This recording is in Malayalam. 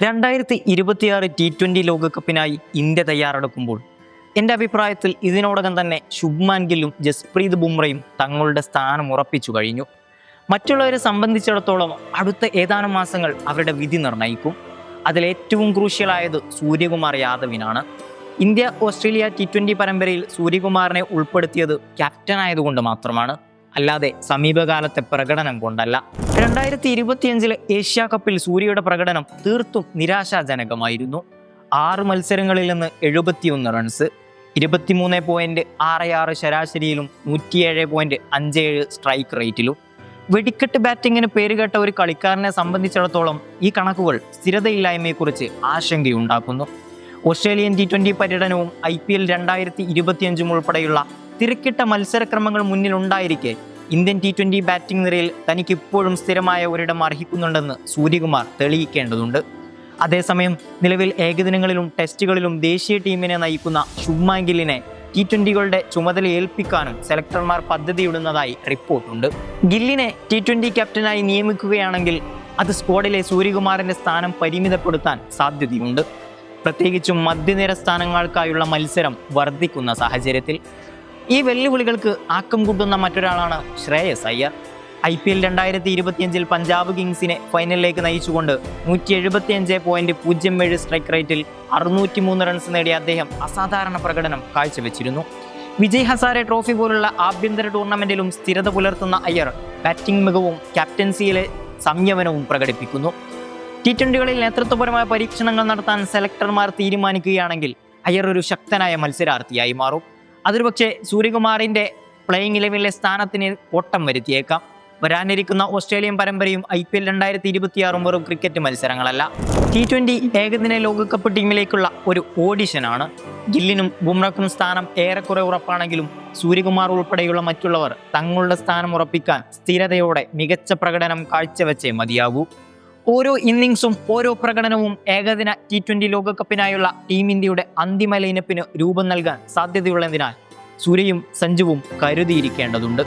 2026 T20 ലോകകപ്പിനായി ഇന്ത്യ തയ്യാറെടുക്കുമ്പോൾ എൻ്റെ അഭിപ്രായത്തിൽ ഇതിനോടകം തന്നെ ശുഭ്മാൻ ഗില്ലും ജസ്പ്രീത് ബുംറയും തങ്ങളുടെ സ്ഥാനം ഉറപ്പിച്ചു കഴിഞ്ഞു. മറ്റുള്ളവരെ സംബന്ധിച്ചിടത്തോളം അടുത്ത ഏതാനും മാസങ്ങൾ അവരുടെ വിധി നിർണ്ണയിക്കും. അതിലേറ്റവും ക്രൂഷ്യലായത് സൂര്യകുമാർ യാദവിനാണ്. ഇന്ത്യ ഓസ്ട്രേലിയ T20 പരമ്പരയിൽ സൂര്യകുമാറിനെ ഉൾപ്പെടുത്തിയത് ക്യാപ്റ്റൻ ആയതുകൊണ്ട് മാത്രമാണ്, അല്ലാതെ സമീപകാലത്തെ പ്രകടനം കൊണ്ടല്ല. 2025 ഏഷ്യ കപ്പിൽ സൂര്യയുടെ പ്രകടനം തീർത്തും നിരാശാജനകമായിരുന്നു. 6 മത്സരങ്ങളിൽ നിന്ന് 71 റൺസ്, 23.66 ശരാശരിയിലും 107.57 സ്ട്രൈക്ക് റേറ്റിലും. വെടിക്കെട്ട് ബാറ്റിങ്ങിന് പേരുകേട്ട ഒരു കളിക്കാരനെ സംബന്ധിച്ചിടത്തോളം ഈ കണക്കുകൾ സ്ഥിരതയില്ലായ്മയെക്കുറിച്ച് ആശങ്കയുണ്ടാക്കുന്നു. ഓസ്ട്രേലിയൻ T20 പര്യടനവും IPL 2025 ഉൾപ്പെടെയുള്ള തിരക്കിട്ട മത്സരക്രമങ്ങൾ മുന്നിലുണ്ടായിരിക്കെ ഇന്ത്യൻ T20 ബാറ്റിംഗ് നിരയിൽ തനിക്ക് ഇപ്പോഴും സ്ഥിരമായ ഒരിടം അർഹിക്കുന്നുണ്ടെന്ന് സൂര്യകുമാർ തെളിയിക്കേണ്ടതുണ്ട്. അതേസമയം നിലവിൽ ഏകദിനങ്ങളിലും ടെസ്റ്റുകളിലും ദേശീയ ടീമിനെ നയിക്കുന്ന ശുഭ്മാൻ ഗില്ലിനെ T20കളുടെ ചുമതല ഏൽപ്പിക്കാനും സെലക്ടർമാർ പദ്ധതിയിടുന്നതായി റിപ്പോർട്ടുണ്ട്. ഗില്ലിനെ T20 ക്യാപ്റ്റനായി നിയമിക്കുകയാണെങ്കിൽ അത് സ്ക്വാഡിലെ സൂര്യകുമാറിന്റെ സ്ഥാനം പരിമിതപ്പെടുത്താൻ സാധ്യതയുണ്ട്, പ്രത്യേകിച്ചും മധ്യനിര സ്ഥാനങ്ങൾക്കായുള്ള മത്സരം വർദ്ധിക്കുന്ന സാഹചര്യത്തിൽ. ഈ വെല്ലുവിളികൾക്ക് ആക്കം കൂട്ടുന്ന മറ്റൊരാളാണ് ശ്രേയസ് അയ്യർ. IPL 2025 പഞ്ചാബ് കിങ്സിനെ ഫൈനലിലേക്ക് നയിച്ചുകൊണ്ട് 175.07 സ്ട്രൈക്ക് റേറ്റിൽ 603 റൺസ് നേടിയ അദ്ദേഹം അസാധാരണ പ്രകടനം കാഴ്ചവെച്ചിരുന്നു. വിജയ് ഹസാരെ ട്രോഫി പോലുള്ള ആഭ്യന്തര ടൂർണമെന്റിലും സ്ഥിരത പുലർത്തുന്ന അയ്യർ ബാറ്റിംഗ് മികവും ക്യാപ്റ്റൻസിയിലെ സംയമനവും പ്രകടിപ്പിക്കുന്നു. T20കളിൽ നേതൃത്വപരമായ പരീക്ഷണങ്ങൾ നടത്താൻ സെലക്ടർമാർ തീരുമാനിക്കുകയാണെങ്കിൽ അയ്യർ ഒരു ശക്തനായ മത്സരാർത്ഥിയായി മാറും. അതൊരുപക്ഷെ സൂര്യകുമാറിന്റെ പ്ലേയിങ് 11 സ്ഥാനത്തിന് കോട്ടം വരുത്തിയേക്കാം. വരാനിരിക്കുന്ന ഓസ്ട്രേലിയൻ പരമ്പരയും IPL 2026 വെറും ക്രിക്കറ്റ് മത്സരങ്ങളല്ല, T20 ഏകദിന ലോകകപ്പ് ടീമിലേക്കുള്ള ഒരു ഓഡിഷനാണ്. ഗില്ലിനും ബുംറയ്ക്കും സ്ഥാനം ഏറെക്കുറെ ഉറപ്പാണെങ്കിലും സൂര്യകുമാർ ഉൾപ്പെടെയുള്ള മറ്റുള്ളവർ തങ്ങളുടെ സ്ഥാനം ഉറപ്പിക്കാൻ സ്ഥിരതയോടെ മികച്ച പ്രകടനം കാഴ്ചവെച്ചേ മതിയാകൂ. ഓരോ ഇന്നിങ്സും ഓരോ പ്രകടനവും ഏകദിന T20 ലോകകപ്പിനായുള്ള ടീം ഇന്ത്യയുടെ അന്തിമ ലൈനപ്പിന് രൂപം നൽകാൻ സാധ്യതയുള്ളതിനാൽ സൂര്യയും സഞ്ജുവും കരുതിയിരിക്കേണ്ടതുണ്ട്.